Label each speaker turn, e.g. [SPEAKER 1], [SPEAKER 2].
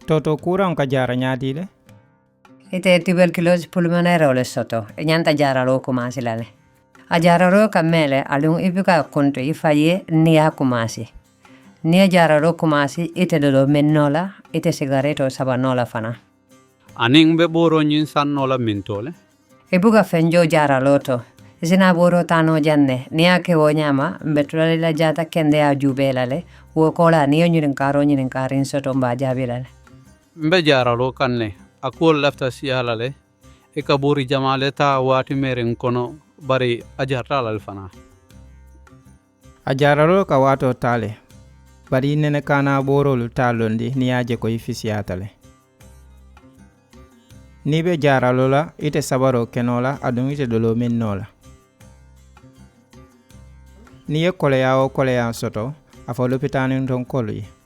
[SPEAKER 1] toto Cura ka jara ñaadile
[SPEAKER 2] ite tuberculosi pulmonaire ole soto e ñanta jaralo commencé lale a jararo kamele alung ibuka konto ifaye niya commencé niya jararo commencé ite do mennola ite cigaretto sabanola fana
[SPEAKER 3] aning be boro nyin sannola mintole
[SPEAKER 2] ibuka fenjo jaralo to isina boro tano janne niya ke wo ñama mbetulale la jata kende a jubelale wo kola niyo ñirin karin soto mba jabilale
[SPEAKER 3] mbe jaralo kanne akol lafta siyalale e kaburi jamale ta wati meren kono bari ajartalal fana
[SPEAKER 1] a jaralo ka wato tale bari nene kana borolu talondi niyaje ko ifisiyatale ni be jaralo la ite sabaro kenola adun ite dolo mennola ni ye koleya o koleya soto afo lopitanin ton kolu ye